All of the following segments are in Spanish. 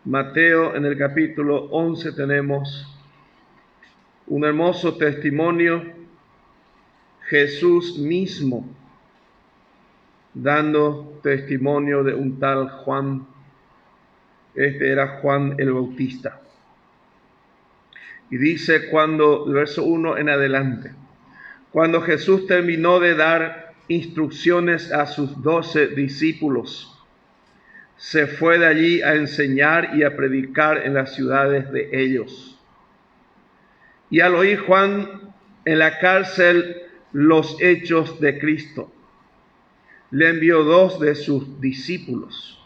Mateo, en el capítulo 11 tenemos un hermoso testimonio, Jesús mismo dando testimonio de un tal Juan. Este era Juan el Bautista. Y dice el verso 1 en adelante, cuando Jesús terminó de dar instrucciones a sus 12 discípulos, se fue de allí a enseñar y a predicar en las ciudades de ellos. Y al oír Juan en la cárcel los hechos de Cristo, le envió 2 de sus discípulos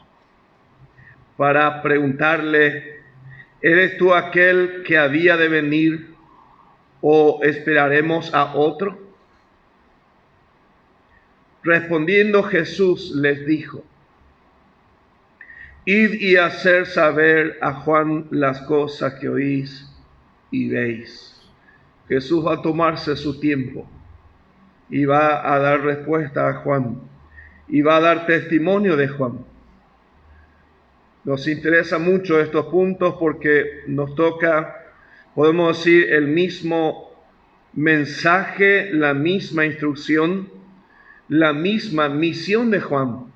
para preguntarle: ¿eres tú aquel que había de venir o esperaremos a otro? Respondiendo Jesús les dijo: id y hacer saber a Juan las cosas que oís y veis. Jesús va a tomarse su tiempo y va a dar respuesta a Juan y va a dar testimonio de Juan. Nos interesa mucho estos puntos porque nos toca, podemos decir, el mismo mensaje, la misma instrucción, la misma misión de Juan.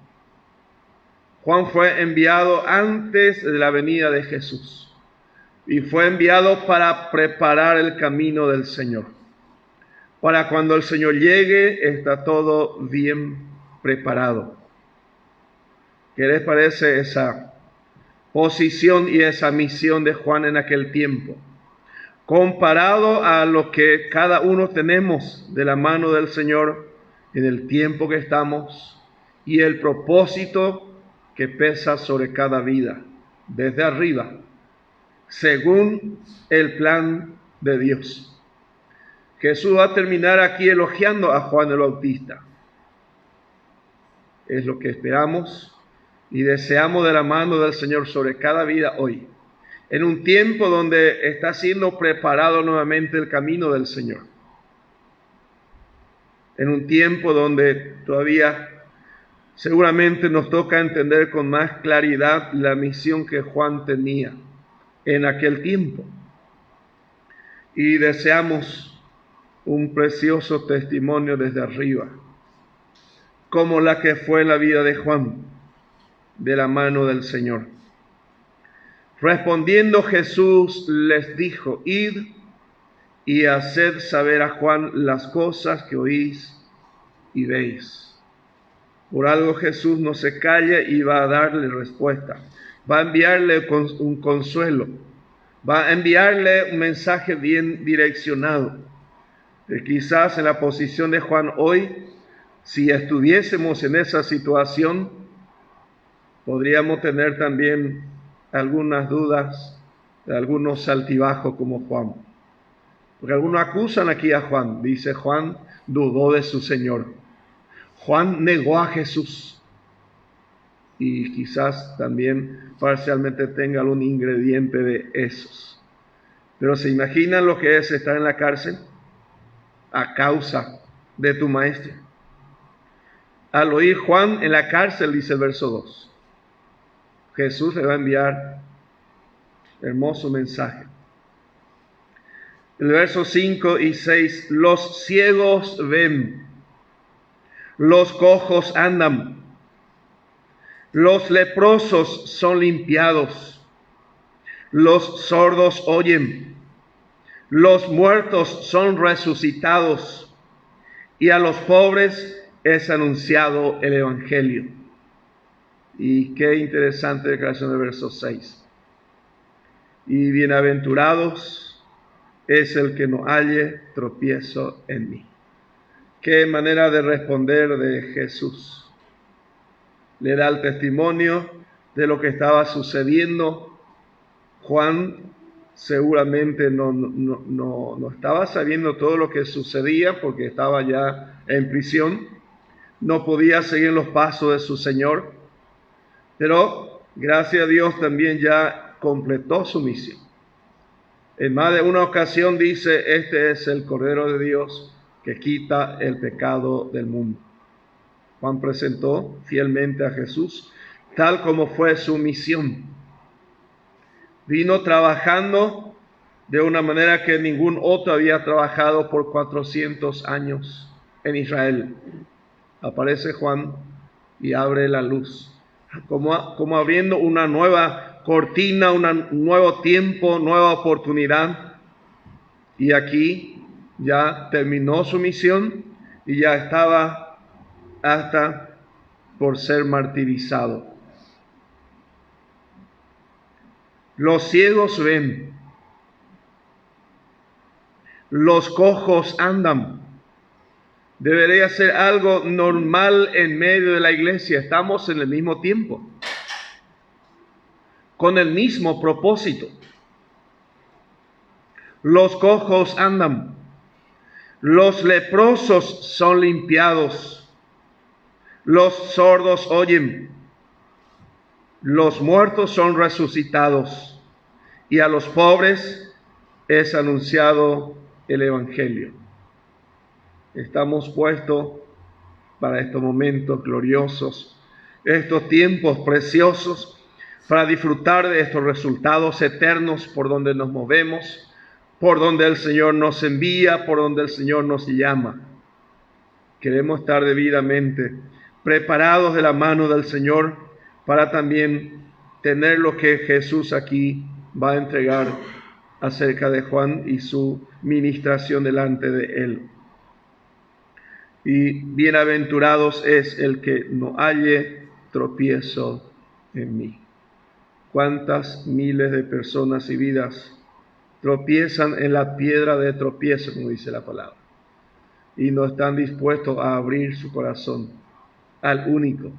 Juan fue enviado antes de la venida de Jesús y fue enviado para preparar el camino del Señor. Para cuando el Señor llegue, está todo bien preparado. ¿Qué les parece esa posición y esa misión de Juan en aquel tiempo, comparado a lo que cada uno tenemos de la mano del Señor en el tiempo que estamos y el propósito que pesa sobre cada vida desde arriba, según el plan de Dios? Jesús va a terminar aquí elogiando a Juan el Bautista. Es lo que esperamos y deseamos de la mano del Señor sobre cada vida hoy, en un tiempo donde está siendo preparado nuevamente el camino del Señor, en un tiempo donde todavía seguramente nos toca entender con más claridad la misión que Juan tenía en aquel tiempo, y deseamos un precioso testimonio desde arriba, como la que fue la vida de Juan, de la mano del Señor. Respondiendo Jesús les dijo: id y haced saber a Juan las cosas que oís y veis. Por algo Jesús no se calla y va a darle respuesta. Va a enviarle un consuelo. Va a enviarle un mensaje bien direccionado. Quizás en la posición de Juan hoy, si estuviésemos en esa situación, podríamos tener también algunas dudas, algunos altibajos como Juan. Porque algunos acusan aquí a Juan. Dice: Juan dudó de su Señor. Juan negó a Jesús. Y quizás también parcialmente tenga algún ingrediente de esos. Pero ¿se imaginan lo que es estar en la cárcel a causa de tu maestro? Al oír Juan en la cárcel, dice el verso 2, Jesús le va a enviar hermoso mensaje. El verso 5 y 6, los ciegos ven, los cojos andan, los leprosos son limpiados, los sordos oyen, los muertos son resucitados, y a los pobres es anunciado el Evangelio. Y qué interesante declaración del verso 6. Y bienaventurados es el que no halle tropiezo en mí. Qué manera de responder de Jesús. Le da el testimonio de lo que estaba sucediendo. Juan seguramente no estaba sabiendo todo lo que sucedía porque estaba ya en prisión. No podía seguir los pasos de su Señor. Pero gracias a Dios también ya completó su misión. En más de una ocasión dice: este es el Cordero de Dios que quita el pecado del mundo. Juan presentó fielmente a Jesús tal como fue su misión. Vino trabajando de una manera que ningún otro había trabajado por 400 años en Israel. Aparece Juan y abre la luz, como abriendo una nueva cortina, un nuevo tiempo, nueva oportunidad. Y aquí ya terminó su misión y ya estaba hasta por ser martirizado. Los ciegos ven, los cojos andan. Debería ser algo normal en medio de la iglesia. Estamos en el mismo tiempo, con el mismo propósito. Los cojos andan, los leprosos son limpiados, los sordos oyen, los muertos son resucitados y a los pobres es anunciado el Evangelio. Estamos puestos para estos momentos gloriosos, estos tiempos preciosos, para disfrutar de estos resultados eternos por donde nos movemos, por donde el Señor nos envía, por donde el Señor nos llama. Queremos estar debidamente preparados de la mano del Señor para también tener lo que Jesús aquí va a entregar acerca de Juan y su ministración delante de él. Y bienaventurados es el que no halle tropiezo en mí. Cuántas miles de personas y vidas tropiezan en la piedra de tropiezo, como dice la palabra, y no están dispuestos a abrir su corazón al único,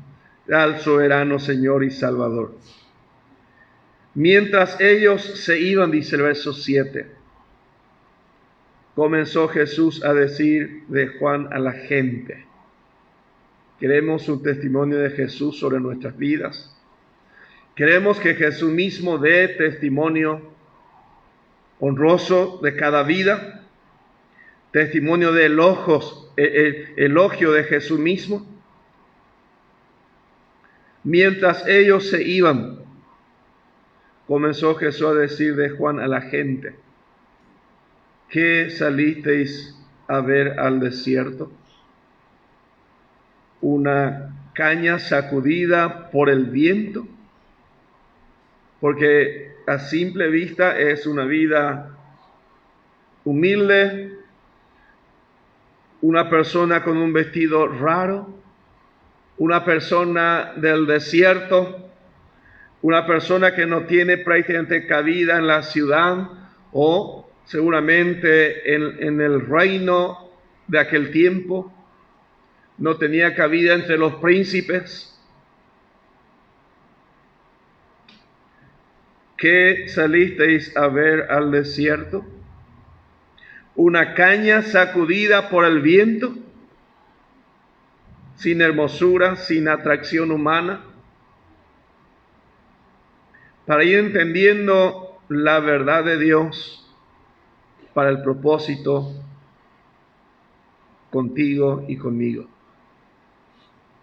al soberano Señor y Salvador. Mientras ellos se iban, dice el verso 7, comenzó Jesús a decir de Juan a la gente. Queremos un testimonio de Jesús sobre nuestras vidas. Queremos que Jesús mismo dé testimonio honroso de cada vida, testimonio de elogio de Jesús mismo. Mientras ellos se iban, comenzó Jesús a decir de Juan a la gente: ¿qué salisteis a ver al desierto? ¿Una caña sacudida por el viento? Porque a simple vista es una vida humilde, una persona con un vestido raro, una persona del desierto, una persona que no tiene prácticamente cabida en la ciudad o seguramente en el reino de aquel tiempo, no tenía cabida entre los príncipes. ¿Qué salisteis a ver al desierto? ¿Una caña sacudida por el viento? Sin hermosura, sin atracción humana. Para ir entendiendo la verdad de Dios para el propósito contigo y conmigo,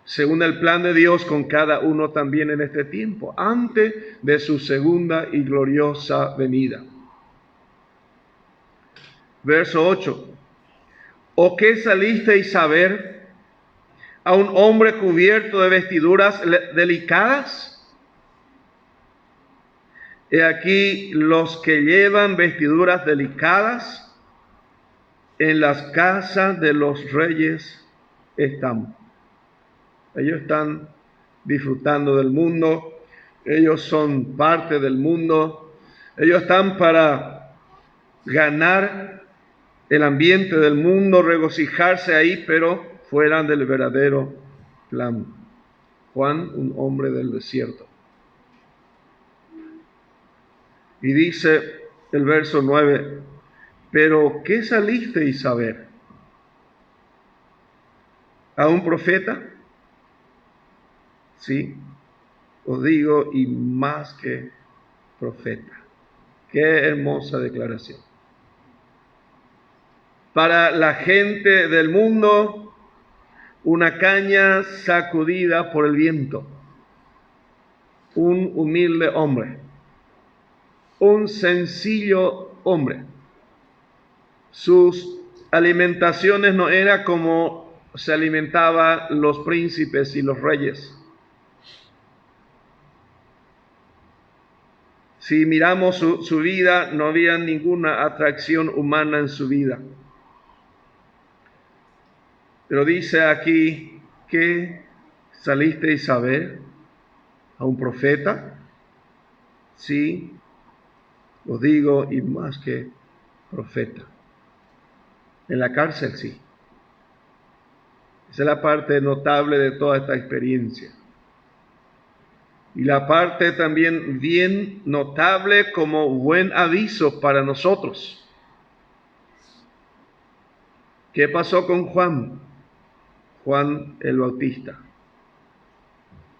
según el plan de Dios con cada uno también en este tiempo, antes de su segunda y gloriosa venida. Verso 8. ¿O qué salisteis a ver? ¿A un hombre cubierto de vestiduras delicadas? He aquí los que llevan vestiduras delicadas, en las casas de los reyes están. Ellos están disfrutando del mundo, ellos son parte del mundo, ellos están para ganar el ambiente del mundo, regocijarse ahí, pero fuera del verdadero plan. Juan, un hombre del desierto. Y dice el verso 9, ¿pero qué salisteis a ver? ¿A un profeta? Sí, os digo, y más que profeta. Qué hermosa declaración. Para la gente del mundo, una caña sacudida por el viento. Un humilde hombre. un sencillo hombre. Sus alimentaciones no era como se alimentaban los príncipes y los reyes. Si miramos su vida, no había ninguna atracción humana en su vida. Pero dice aquí que salisteis a ver a un profeta. Sí, os digo, y más que profeta. En la cárcel, sí. Esa es la parte notable de toda esta experiencia. Y la parte también bien notable como buen aviso para nosotros. ¿Qué pasó con Juan? Juan el Bautista.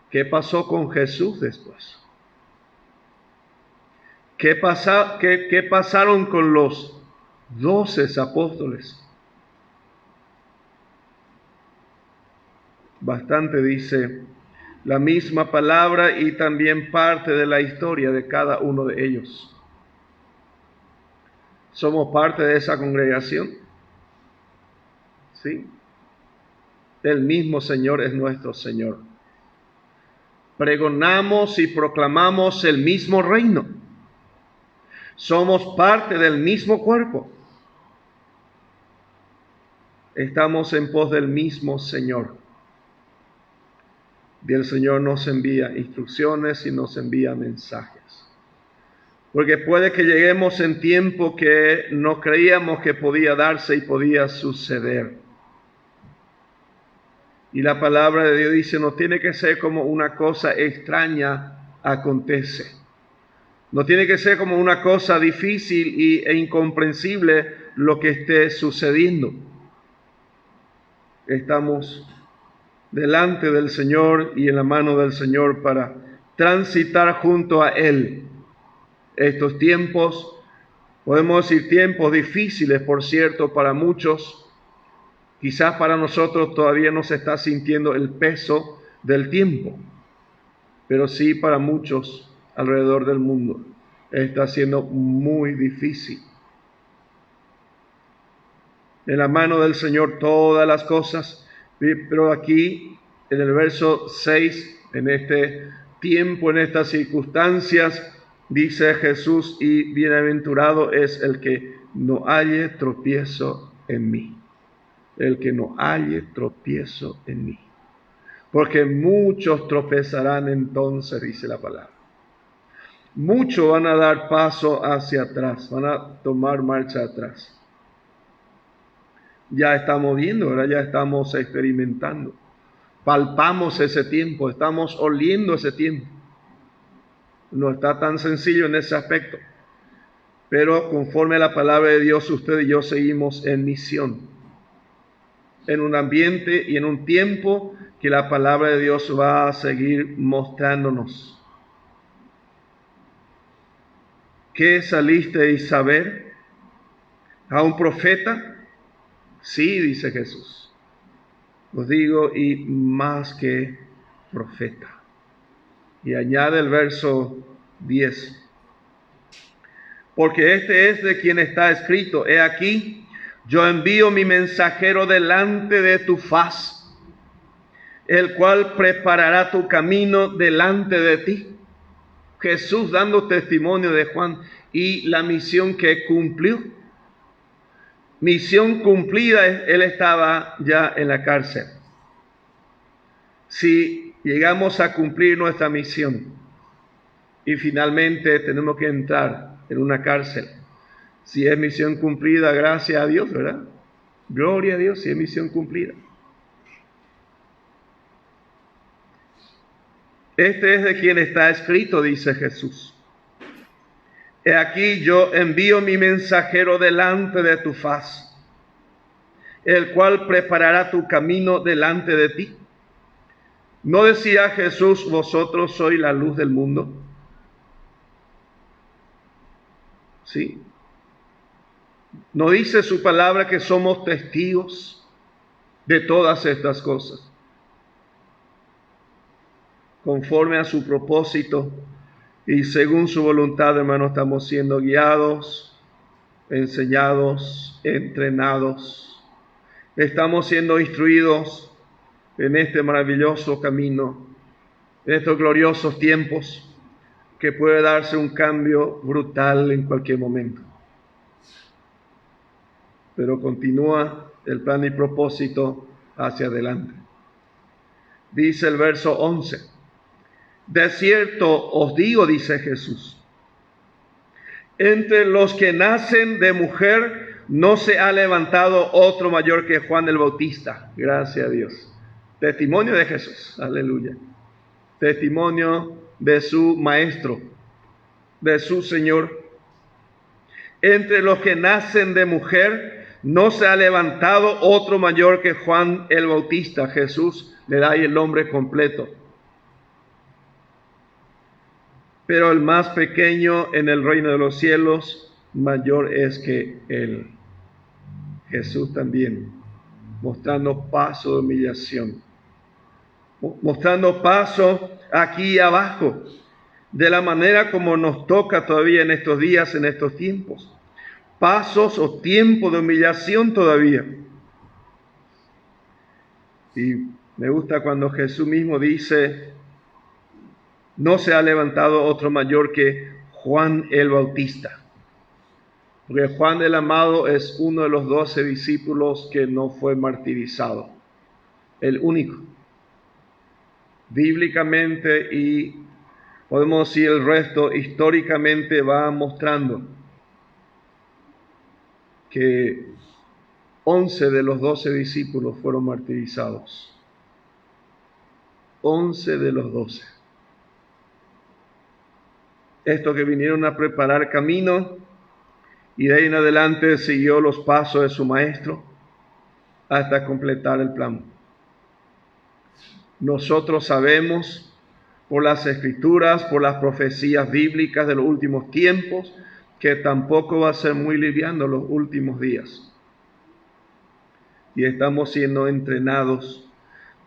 ¿Qué pasó con Jesús después? ¿Qué pasaron con los 12 apóstoles? Bastante dice la misma palabra y también parte de la historia de cada uno de ellos. ¿Somos parte de esa congregación? Sí. El mismo Señor es nuestro Señor. Pregonamos y proclamamos el mismo reino. Somos parte del mismo cuerpo. Estamos en pos del mismo Señor. Y el Señor nos envía instrucciones y nos envía mensajes. Porque puede que lleguemos en tiempo que no creíamos que podía darse y podía suceder. Y la palabra de Dios dice, no tiene que ser como una cosa extraña acontece. No tiene que ser como una cosa difícil e incomprensible lo que esté sucediendo. Estamos delante del Señor y en la mano del Señor para transitar junto a Él. Estos tiempos, podemos decir tiempos difíciles, por cierto, para muchos. Quizás para nosotros todavía no se está sintiendo el peso del tiempo, pero sí para muchos alrededor del mundo está siendo muy difícil. En la mano del Señor todas las cosas, pero aquí en el verso 6, en este tiempo, en estas circunstancias, dice Jesús, y bienaventurado es el que no halle tropiezo en mí. El que no halle tropiezo en mí. Porque muchos tropezarán entonces, dice la palabra. Muchos van a dar paso hacia atrás, van a tomar marcha atrás. Ya estamos viendo, ahora ya estamos experimentando. Palpamos ese tiempo, estamos oliendo ese tiempo. No está tan sencillo en ese aspecto. Pero conforme a la palabra de Dios, usted y yo seguimos en misión. En un ambiente y en un tiempo que la palabra de Dios va a seguir mostrándonos. ¿Qué salisteis a ver? ¿A un profeta? Sí, dice Jesús. Os digo, y más que profeta. Y añade el verso 10. Porque este es de quien está escrito, he aquí, yo envío mi mensajero delante de tu faz, el cual preparará tu camino delante de ti. Jesús dando testimonio de Juan y la misión que cumplió. Misión cumplida, él estaba ya en la cárcel. Si llegamos a cumplir nuestra misión y finalmente tenemos que entrar en una cárcel, si es misión cumplida, gracias a Dios, ¿verdad? Gloria a Dios si es misión cumplida. Este es de quien está escrito, dice Jesús. He aquí yo envío mi mensajero delante de tu faz, el cual preparará tu camino delante de ti. ¿No decía Jesús, vosotros sois la luz del mundo? Sí. ¿No dice su palabra que somos testigos de todas estas cosas? Conforme a su propósito, Y según su voluntad, hermanos, estamos siendo guiados, enseñados, entrenados. Estamos siendo instruidos en este maravilloso camino, en estos gloriosos tiempos, que puede darse un cambio brutal en cualquier momento. Pero continúa el plan y propósito hacia adelante. Dice el verso 11, de cierto os digo, dice Jesús, entre los que nacen de mujer no se ha levantado otro mayor que Juan el Bautista. Gracias a Dios. Testimonio de Jesús, aleluya. Testimonio de su Maestro, de su Señor. Entre los que nacen de mujer no se ha levantado otro mayor que Juan el Bautista. Jesús le da ahí el nombre completo. Pero el más pequeño en el reino de los cielos, mayor es que él. Jesús también, mostrando paso de humillación, mostrando paso aquí abajo, de la manera como nos toca todavía en estos días, en estos tiempos. Pasos o tiempo de humillación todavía. Y me gusta cuando Jesús mismo dice, no se ha levantado otro mayor que Juan el Bautista. Porque Juan el Amado es uno de los 12 discípulos que no fue martirizado. El único. Bíblicamente y podemos decir el resto históricamente va mostrando que 11 de los 12 discípulos fueron martirizados. 11 de los 12. Estos que vinieron a preparar camino y de ahí en adelante siguió los pasos de su maestro hasta completar el plan. Nosotros sabemos por las escrituras, por las profecías bíblicas de los últimos tiempos, que tampoco va a ser muy liviano los últimos días. Y estamos siendo entrenados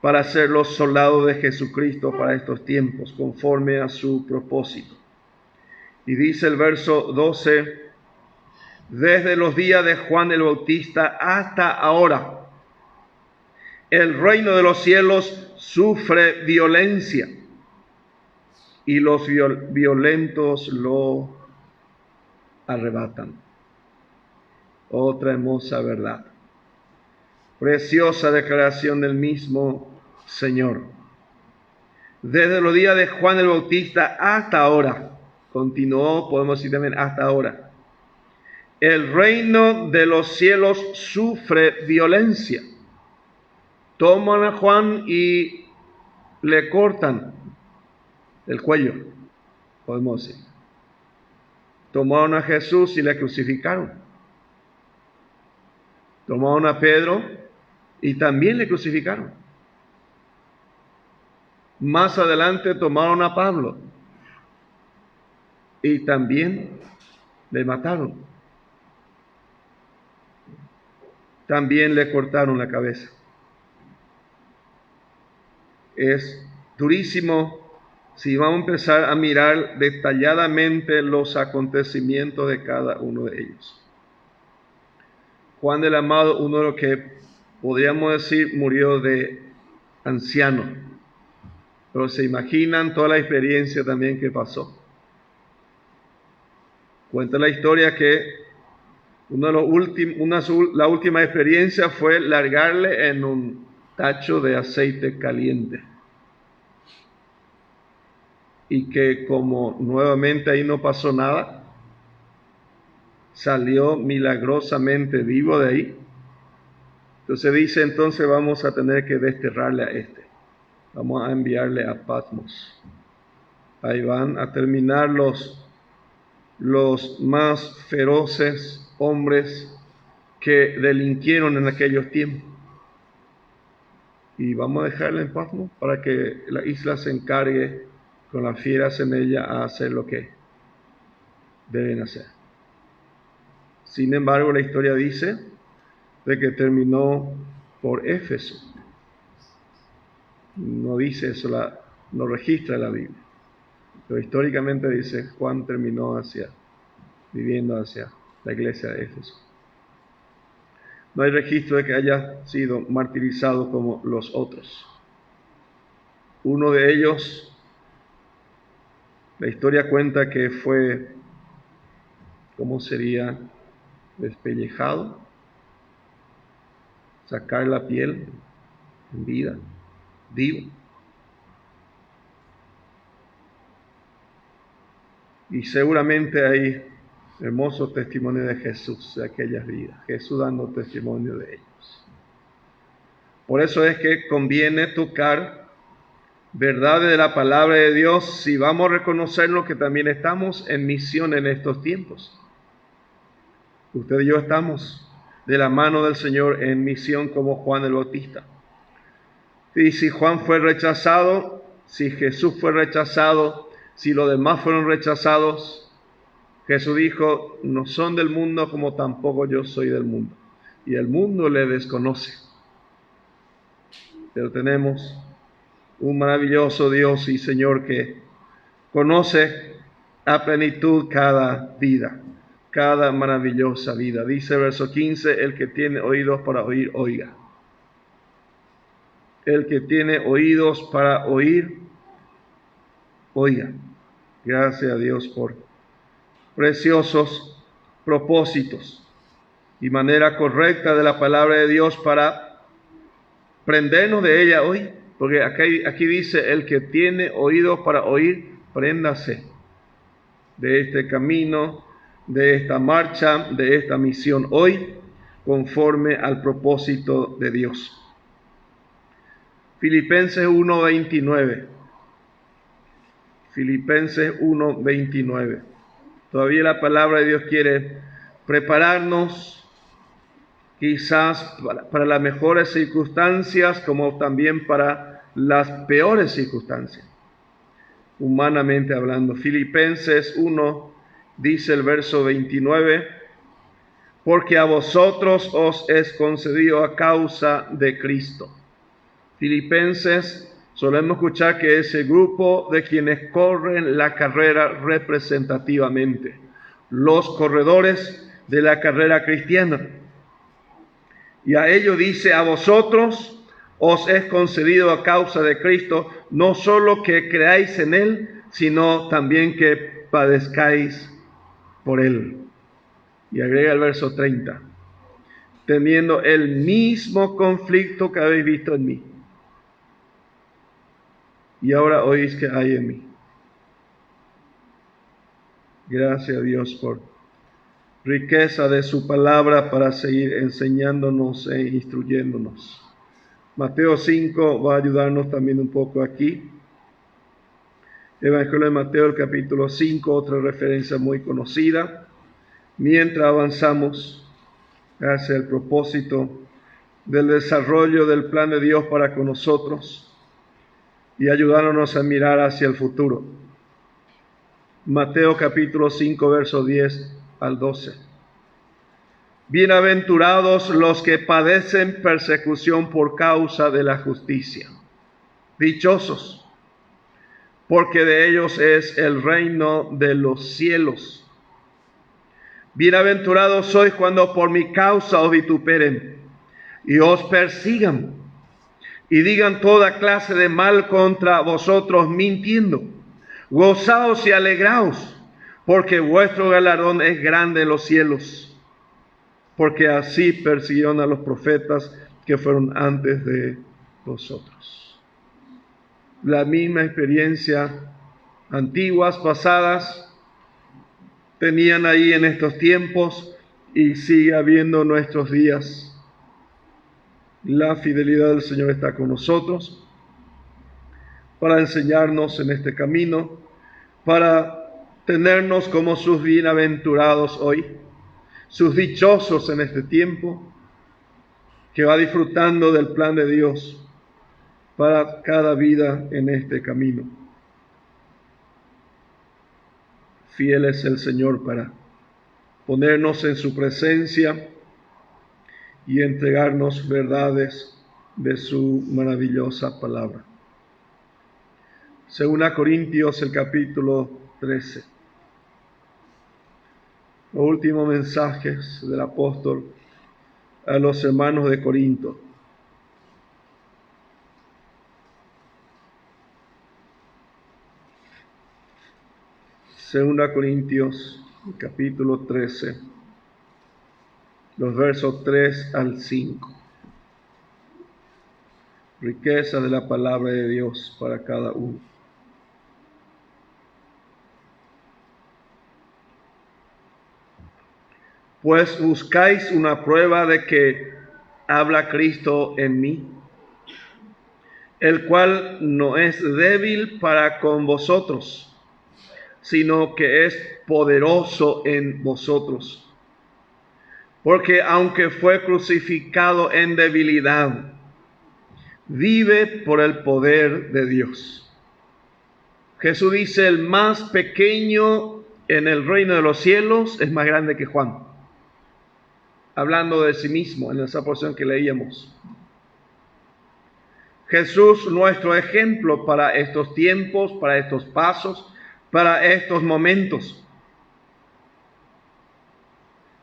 para ser los soldados de Jesucristo para estos tiempos, conforme a su propósito. Y dice el verso 12, desde los días de Juan el Bautista hasta ahora, el reino de los cielos sufre violencia y los violentos lo arrebatan. Otra hermosa verdad. Preciosa declaración del mismo Señor. Desde los días de Juan el Bautista hasta ahora, continuó, podemos decir también hasta ahora, el reino de los cielos sufre violencia. Toman a Juan y le cortan el cuello, podemos decir. Tomaron a Jesús y le crucificaron. Tomaron a Pedro y también le crucificaron. Más adelante tomaron a Pablo y también le mataron. También le cortaron la cabeza. Es durísimo si vamos a empezar a mirar detalladamente los acontecimientos de cada uno de ellos. Juan el Amado, uno de los que podríamos decir murió de anciano, pero se imaginan toda la experiencia también que pasó. Cuenta la historia que la última experiencia fue largarle en un tacho de aceite caliente. Y que como nuevamente ahí no pasó nada, salió milagrosamente vivo de ahí. Entonces dice, entonces vamos a tener que desterrarle a este. Vamos a enviarle a Patmos. Ahí van a terminar los más feroces hombres que delinquieron en aquellos tiempos. Y vamos a dejarle en Patmos para que la isla se encargue con las fieras en ella a hacer lo que deben hacer. Sin embargo, la historia dice de que terminó por Éfeso. No dice eso, no registra la Biblia. Pero históricamente dice, Juan terminó viviendo hacia la iglesia de Éfeso. No hay registro de que haya sido martirizado como los otros. Uno de ellos, la historia cuenta que fue, ¿cómo sería? Despellejado, sacar la piel en vida, vivo. Y seguramente hay hermoso testimonio de Jesús de aquellas vidas, Jesús dando testimonio de ellos. Por eso es que conviene tocar verdades de la palabra de Dios si vamos a reconocerlo que también estamos en misión en estos tiempos. Usted y yo estamos de la mano del Señor en misión como Juan el Bautista. Y si Juan fue rechazado, si Jesús fue rechazado, si los demás fueron rechazados, Jesús dijo, no son del mundo como tampoco yo soy del mundo. Y el mundo le desconoce. Pero tenemos un maravilloso Dios y Señor que conoce a plenitud cada vida, cada maravillosa vida. Dice verso 15, el que tiene oídos para oír, oiga. El que tiene oídos para oír, oiga. Gracias a Dios por preciosos propósitos y manera correcta de la palabra de Dios para prendernos de ella hoy. Porque aquí dice, el que tiene oídos para oír, préndase de este camino, de esta marcha, de esta misión hoy, conforme al propósito de Dios. Filipenses 1:29. Filipenses 1:29. Todavía la palabra de Dios quiere prepararnos quizás para las mejores circunstancias como también para las peores circunstancias, humanamente hablando. Filipenses 1 dice el verso 29, porque a vosotros os es concedido a causa de Cristo. Filipenses, solemos escuchar que es el grupo de quienes corren la carrera representativamente, los corredores de la carrera cristiana. Y a ello dice, a vosotros os es concedido a causa de Cristo, no solo que creáis en Él, sino también que padezcáis por Él. Y agrega el verso 30, teniendo el mismo conflicto que habéis visto en mí. Y ahora oís que hay en mí. Gracias a Dios por riqueza de su palabra para seguir enseñándonos e instruyéndonos. Mateo 5 va a ayudarnos también un poco aquí. Evangelio de Mateo, el capítulo 5, otra referencia muy conocida. Mientras avanzamos hacia el propósito del desarrollo del plan de Dios para con nosotros y ayudándonos a mirar hacia el futuro. Mateo capítulo 5, versos 10 al 12. Bienaventurados los que padecen persecución por causa de la justicia. Dichosos, porque de ellos es el reino de los cielos. Bienaventurados sois cuando por mi causa os vituperen y os persigan y digan toda clase de mal contra vosotros mintiendo. Gozaos y alegraos, porque vuestro galardón es grande en los cielos, porque así persiguieron a los profetas que fueron antes de vosotros. La misma experiencia antiguas, pasadas, tenían ahí en estos tiempos y sigue habiendo en nuestros días. La fidelidad del Señor está con nosotros para enseñarnos en este camino, para tenernos como sus bienaventurados hoy, sus dichosos en este tiempo, que va disfrutando del plan de Dios para cada vida en este camino. Fiel es el Señor para ponernos en su presencia y entregarnos verdades de su maravillosa palabra. Segunda Corintios, el capítulo 13. Los últimos mensajes del apóstol a los hermanos de Corinto. Segunda Corintios, capítulo 13, los versos 3 al 5. Riqueza de la palabra de Dios para cada uno. Pues buscáis una prueba de que habla Cristo en mí, el cual no es débil para con vosotros, sino que es poderoso en vosotros. Porque aunque fue crucificado en debilidad, vive por el poder de Dios. Jesús dice, el más pequeño en el reino de los cielos es más grande que Juan. Hablando de sí mismo en esa porción que leíamos. Jesús, nuestro ejemplo para estos tiempos, para estos pasos, para estos momentos,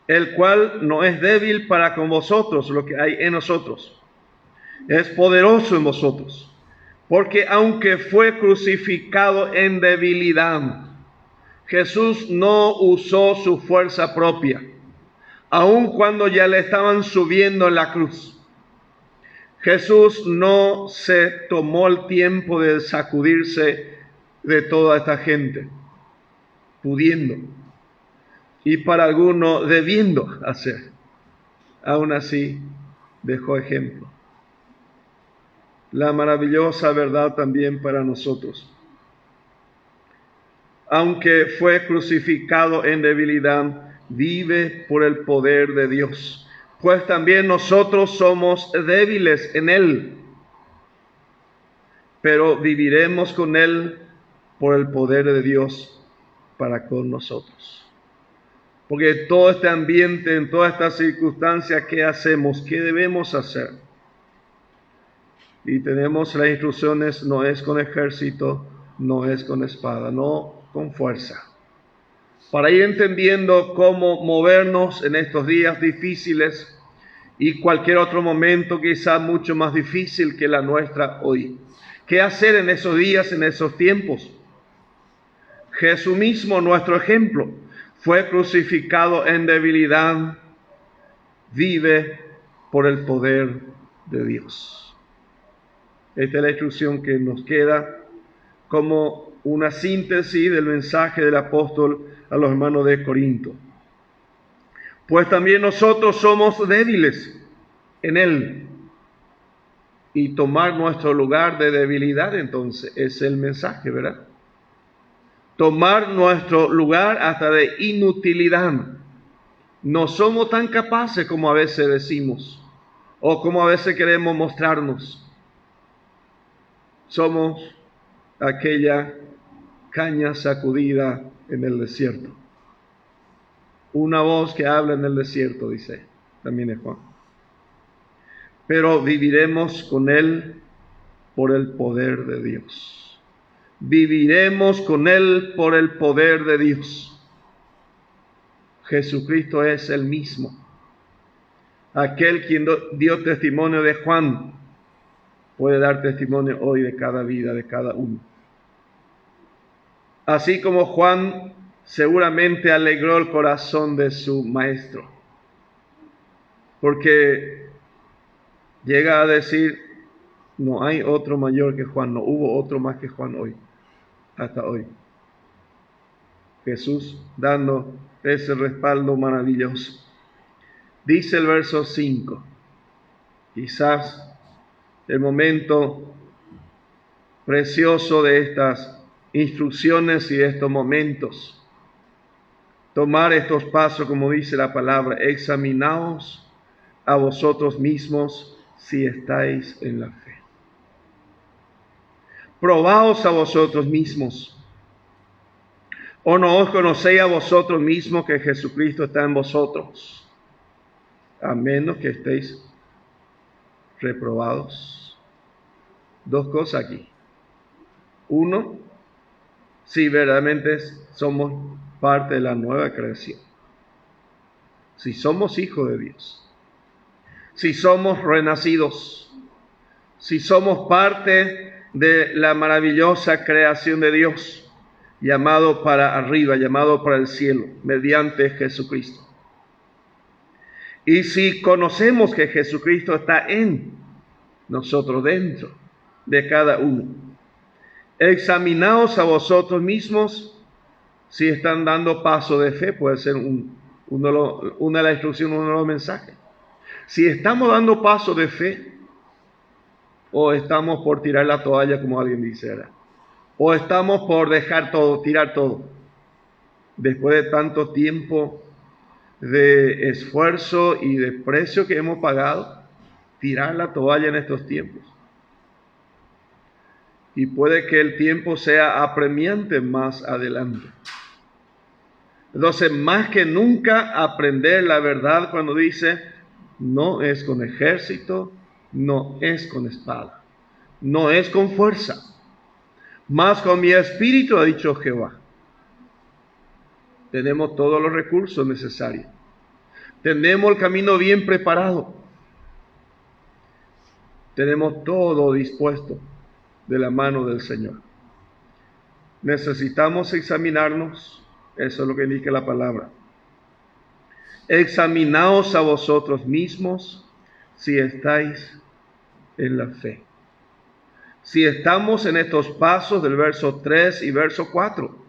el cual no es débil para con vosotros, lo que hay en nosotros, es poderoso en vosotros, porque aunque fue crucificado en debilidad, Jesús no usó su fuerza propia, aun cuando ya le estaban subiendo en la cruz. Jesús no se tomó el tiempo de sacudirse de toda esta gente, pudiendo, y para algunos debiendo hacer. Aún así, dejó ejemplo. La maravillosa verdad también para nosotros. Aunque fue crucificado en debilidad, vive por el poder de Dios. Pues también nosotros somos débiles en Él, pero viviremos con Él por el poder de Dios para con nosotros. Porque todo este ambiente, en todas estas circunstancias, ¿qué hacemos? ¿Qué debemos hacer? Y tenemos las instrucciones, no es con ejército, no es con espada, no con fuerza. Para ir entendiendo cómo movernos en estos días difíciles y cualquier otro momento quizá mucho más difícil que la nuestra hoy. ¿Qué hacer en esos días, en esos tiempos? Jesús mismo, nuestro ejemplo, fue crucificado en debilidad, vive por el poder de Dios. Esta es la instrucción que nos queda como una síntesis del mensaje del apóstol a los hermanos de Corinto. Pues también nosotros somos débiles en Él. Y tomar nuestro lugar de debilidad, entonces, es el mensaje, ¿verdad? Tomar nuestro lugar hasta de inutilidad. No somos tan capaces como a veces decimos, o como a veces queremos mostrarnos. Somos aquella caña sacudida en el desierto. Una voz que habla en el desierto, dice también es Juan. Pero viviremos con Él por el poder de Dios. Viviremos con Él por el poder de Dios. Jesucristo es el mismo. Aquel quien dio testimonio de Juan puede dar testimonio hoy de cada vida, de cada uno. Así como Juan seguramente alegró el corazón de su maestro, porque llega a decir, no hay otro mayor que Juan, no hubo otro más que Juan hoy, hasta hoy. Jesús dando ese respaldo maravilloso. Dice el verso 5, quizás el momento precioso de estas instrucciones y de estos momentos. Tomar estos pasos, como dice la palabra, examinaos a vosotros mismos si estáis en la fe. Probaos a vosotros mismos. ¿O no os conocéis a vosotros mismos que Jesucristo está en vosotros? A menos que estéis reprobados. Dos cosas aquí. Uno, si verdaderamente somos parte de la nueva creación, si somos hijos de Dios, si somos renacidos, si somos parte de la maravillosa creación de Dios, llamado para arriba, llamado para el cielo, mediante Jesucristo. Y si conocemos que Jesucristo está en nosotros, dentro de cada uno, examinaos a vosotros mismos si están dando paso de fe. Puede ser una de las instrucciones, uno de los mensajes. Si estamos dando paso de fe, o estamos por tirar la toalla, como alguien dice, ¿verdad? O estamos por dejar todo, tirar todo. Después de tanto tiempo de esfuerzo y de precio que hemos pagado, tirar la toalla en estos tiempos. Y puede que el tiempo sea apremiante más adelante. Entonces, más que nunca, aprender la verdad cuando dice, no es con ejército, no es con espada, no es con fuerza, más con mi espíritu, ha dicho Jehová. Tenemos todos los recursos necesarios. Tenemos el camino bien preparado. Tenemos todo dispuesto de la mano del Señor. Necesitamos examinarnos. Eso es lo que indica la palabra. Examinaos a vosotros mismos si estáis en la fe. Si estamos en estos pasos del verso 3 y verso 4.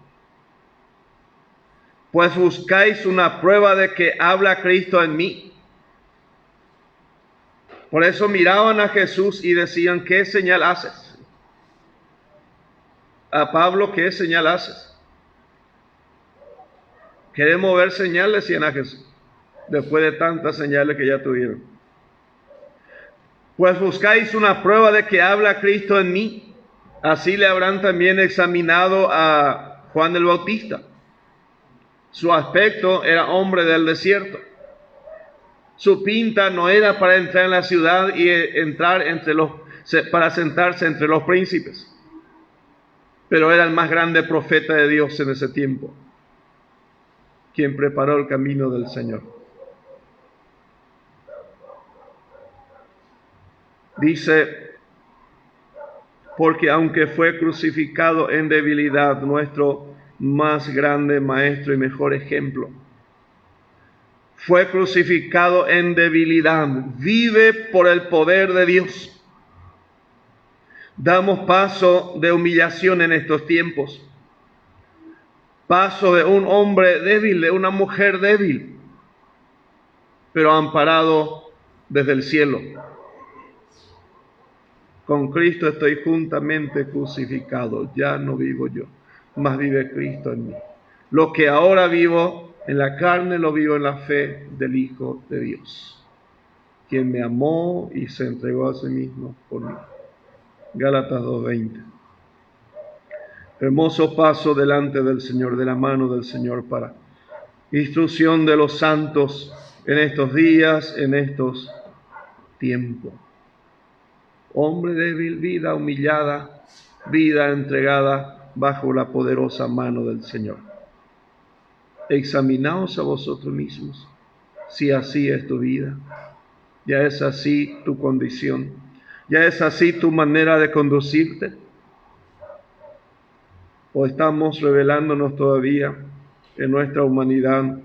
Pues buscáis una prueba de que habla Cristo en mí. Por eso miraban a Jesús y decían, ¿qué señal haces? A Pablo, ¿qué señal haces? Queremos ver señales, decían a Jesús, después de tantas señales que ya tuvieron. Pues buscáis una prueba de que habla Cristo en mí. Así le habrán también examinado a Juan el Bautista. Su aspecto era hombre del desierto. Su pinta no era para entrar en la ciudad y entrar para sentarse entre los príncipes. Pero era el más grande profeta de Dios en ese tiempo, quien preparó el camino del Señor. Dice, porque aunque fue crucificado en debilidad, nuestro más grande maestro y mejor ejemplo, fue crucificado en debilidad, vive por el poder de Dios. Damos paso de humillación en estos tiempos, paso de un hombre débil, de una mujer débil, pero amparado desde el cielo. Con Cristo estoy juntamente crucificado, ya no vivo yo, mas vive Cristo en mí. Lo que ahora vivo en la carne, lo vivo en la fe del Hijo de Dios, quien me amó y se entregó a sí mismo por mí. Gálatas 2:20. Hermoso paso delante del Señor, de la mano del Señor, para instrucción de los santos en estos días, en estos tiempos. Hombre débil, vida humillada, vida entregada bajo la poderosa mano del Señor. Examinaos a vosotros mismos si así es tu vida, ya es así tu condición, ya es así tu manera de conducirte, o estamos revelándonos todavía en nuestra humanidad,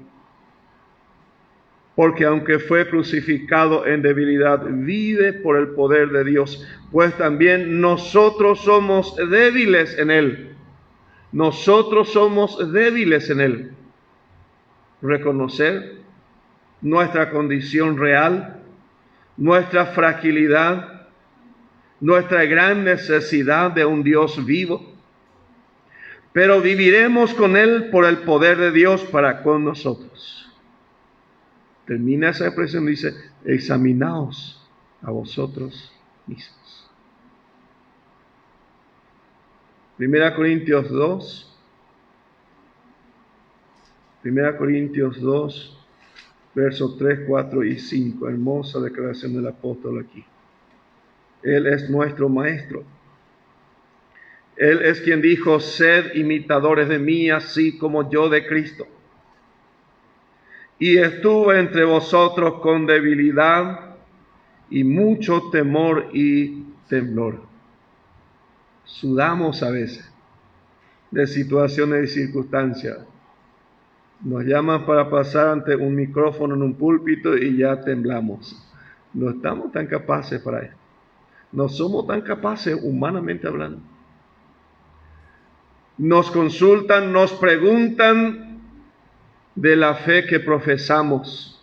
porque aunque fue crucificado en debilidad, vive por el poder de Dios, pues también nosotros somos débiles en Él. Nosotros somos débiles en Él. Reconocer nuestra condición real, nuestra fragilidad, nuestra gran necesidad de un Dios vivo, pero viviremos con Él por el poder de Dios para con nosotros. Termina esa expresión, dice, examinaos a vosotros mismos. 1 Corintios 2, versos 3, 4 y 5. Hermosa declaración del apóstol aquí. Él es nuestro maestro. Él es quien dijo: sed imitadores de mí, así como yo de Cristo. Y estuve entre vosotros con debilidad y mucho temor y temblor. Sudamos a veces de situaciones y circunstancias. Nos llaman para pasar ante un micrófono en un púlpito y ya temblamos. No estamos tan capaces para eso. No somos tan capaces humanamente hablando. Nos consultan, nos preguntan de la fe que profesamos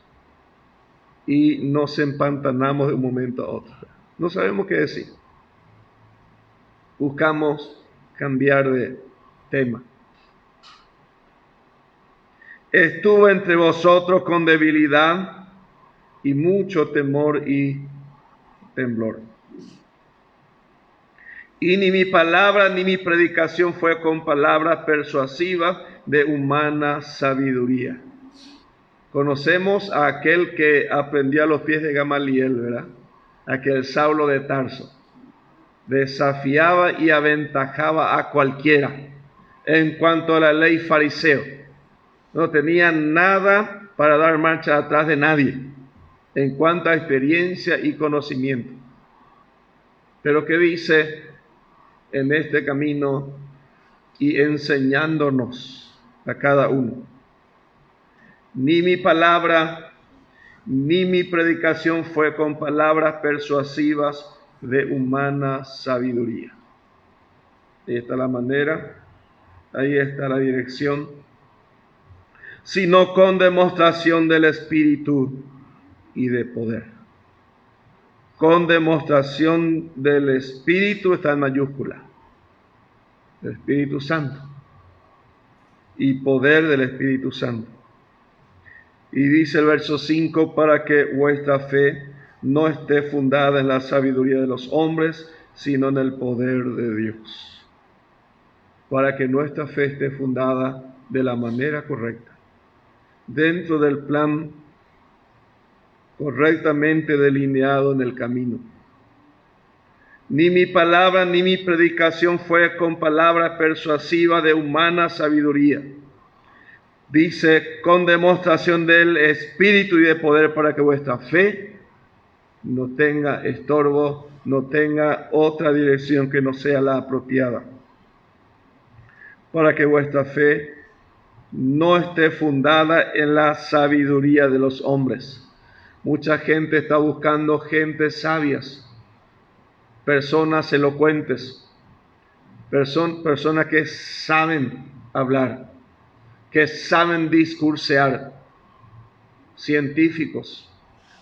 y nos empantanamos de un momento a otro. No sabemos qué decir. Buscamos cambiar de tema. Estuve entre vosotros con debilidad y mucho temor y temblor. Y ni mi palabra ni mi predicación fue con palabras persuasivas de humana sabiduría. Conocemos a aquel que aprendió a los pies de Gamaliel, ¿verdad? Aquel Saulo de Tarso. Desafiaba y aventajaba a cualquiera en cuanto a la ley fariseo. No tenía nada para dar marcha atrás de nadie en cuanto a experiencia y conocimiento. Pero ¿qué dice en este camino y enseñándonos a cada uno? Ni mi palabra ni mi predicación fue con palabras persuasivas de humana sabiduría. Ahí está la manera, ahí está la dirección, sino con demostración del Espíritu y de poder. Con demostración del Espíritu está en mayúscula, el Espíritu Santo, y poder del Espíritu Santo. Y dice el verso 5, para que vuestra fe no esté fundada en la sabiduría de los hombres, sino en el poder de Dios. Para que nuestra fe esté fundada de la manera correcta, dentro del plan correctamente delineado en el camino. Ni mi palabra ni mi predicación fue con palabra persuasiva de humana sabiduría. Dice, con demostración del Espíritu y de poder, para que vuestra fe no tenga estorbo, no tenga otra dirección que no sea la apropiada. Para que vuestra fe no esté fundada en la sabiduría de los hombres. Mucha gente está buscando gentes sabias, personas elocuentes, personas que saben hablar, que saben discursear, científicos,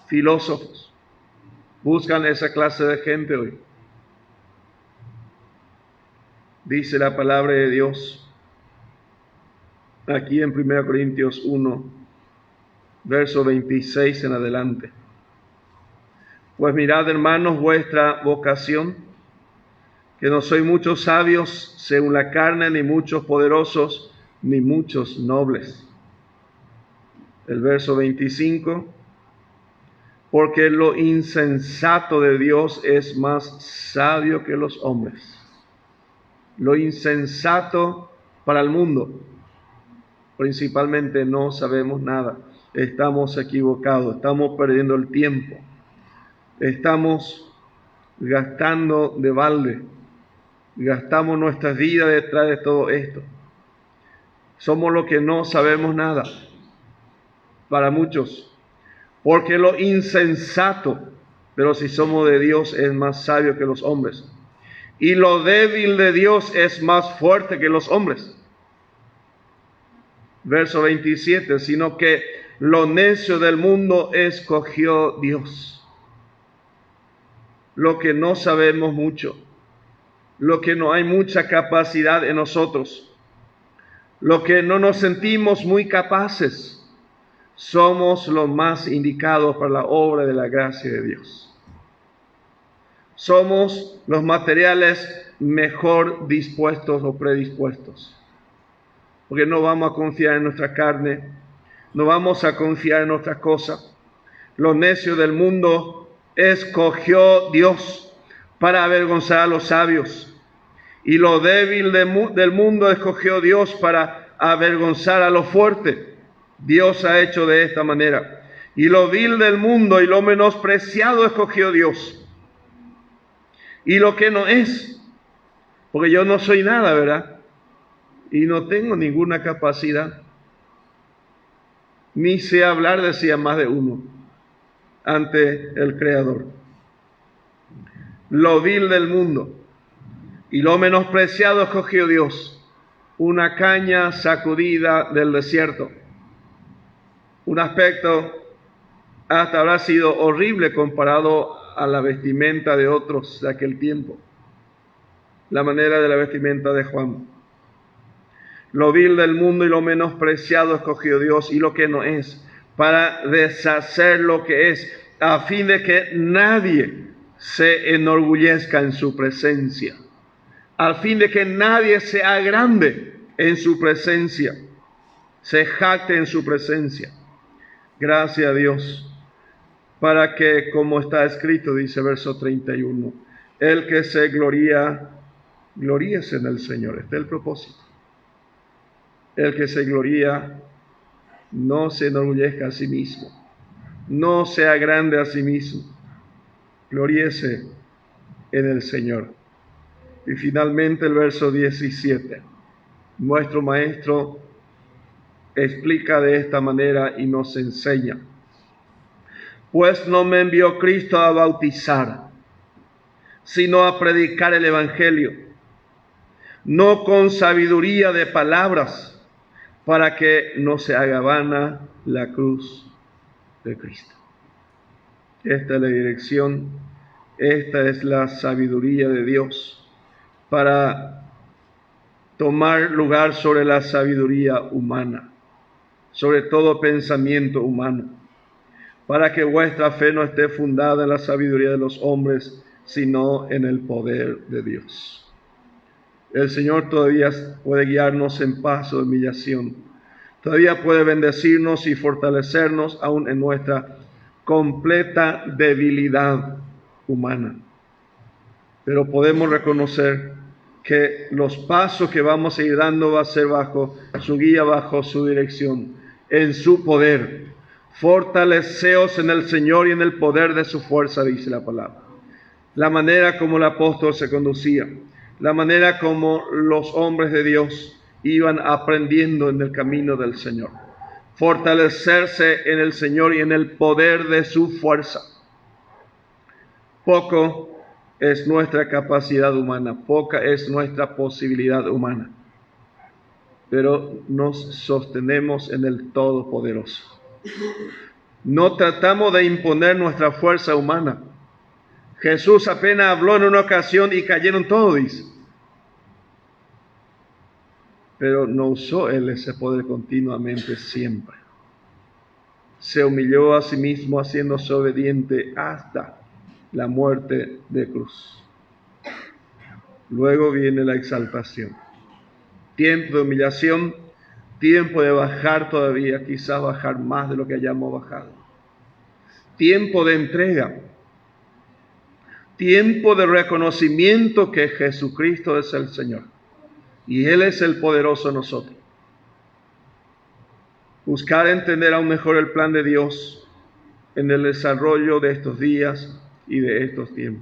filósofos. Buscan esa clase de gente hoy. Dice la palabra de Dios aquí en 1 Corintios 1, verso 26 en adelante. Pues mirad, hermanos, vuestra vocación, que no sois muchos sabios según la carne, ni muchos poderosos, ni muchos nobles. El verso 25, porque lo insensato de Dios es más sabio que los hombres. Lo insensato para el mundo, principalmente no sabemos nada, estamos equivocados, estamos perdiendo el tiempo, estamos gastando de balde, gastamos nuestra vida detrás de todo esto. Somos los que no sabemos nada, para muchos, porque lo insensato, pero si somos de Dios, es más sabio que los hombres, y lo débil de Dios es más fuerte que los hombres. Verso 27, sino que lo necio del mundo escogió Dios. Lo que no sabemos mucho, lo que no hay mucha capacidad en nosotros, lo que no nos sentimos muy capaces, somos los más indicados para la obra de la gracia de Dios. Somos los materiales mejor dispuestos o predispuestos. Porque no vamos a confiar en nuestra carne, no vamos a confiar en otras cosas. Lo necio del mundo escogió Dios para avergonzar a los sabios, Y lo débil del mundo escogió Dios para avergonzar a lo fuerte. Dios ha hecho de esta manera. Y lo vil del mundo y lo menospreciado escogió Dios. Y lo que no es, porque yo no soy nada, ¿verdad? Y no tengo ninguna capacidad. Ni sé hablar, decía más de uno, ante el Creador. Lo vil del mundo y lo menospreciado escogió Dios, una caña sacudida del desierto. Un aspecto hasta habrá sido horrible comparado a la vestimenta de otros de aquel tiempo, la manera de la vestimenta de Juan. Lo vil del mundo y lo menospreciado escogió Dios y lo que no es, para deshacer lo que es, a fin de que nadie se enorgullezca en su presencia, al fin de que nadie sea grande en su presencia, se jacte en su presencia. Gracias a Dios, para que, como está escrito, dice verso 31, el que se gloría, gloríese en el Señor. Este es el propósito. El que se gloría, no se enorgullezca a sí mismo, no sea grande a sí mismo, gloríese en el Señor. Y finalmente el verso 17, nuestro maestro explica de esta manera y nos enseña: pues no me envió Cristo a bautizar, sino a predicar el Evangelio, no con sabiduría de palabras, para que no se haga vana la cruz de Cristo. Esta es la dirección, esta es la sabiduría de Dios para tomar lugar sobre la sabiduría humana, sobre todo pensamiento humano, para que vuestra fe no esté fundada en la sabiduría de los hombres, sino en el poder de Dios. El Señor todavía puede guiarnos en paso de humillación, todavía puede bendecirnos y fortalecernos aún en nuestra completa debilidad humana. Pero podemos reconocer que los pasos que vamos a ir dando va a ser bajo su guía, bajo su dirección, en su poder. Fortaleceos en el Señor y en el poder de su fuerza, dice la palabra. La manera como el apóstol se conducía, la manera como los hombres de Dios iban aprendiendo en el camino del Señor. Fortalecerse en el Señor y en el poder de su fuerza. Poco es nuestra capacidad humana, poca es nuestra posibilidad humana, pero nos sostenemos en el Todopoderoso. No tratamos de imponer nuestra fuerza humana. Jesús apenas habló en una ocasión y cayeron todos, dice. Pero no usó Él ese poder continuamente, siempre. Se humilló a sí mismo haciéndose obediente hasta la muerte de cruz. Luego viene la exaltación. Tiempo de humillación, tiempo de bajar todavía, quizás bajar más de lo que hayamos bajado. Tiempo de entrega. Tiempo de reconocimiento que Jesucristo es el Señor. Y Él es el poderoso en nosotros. Buscar entender aún mejor el plan de Dios en el desarrollo de estos días y de estos tiempos.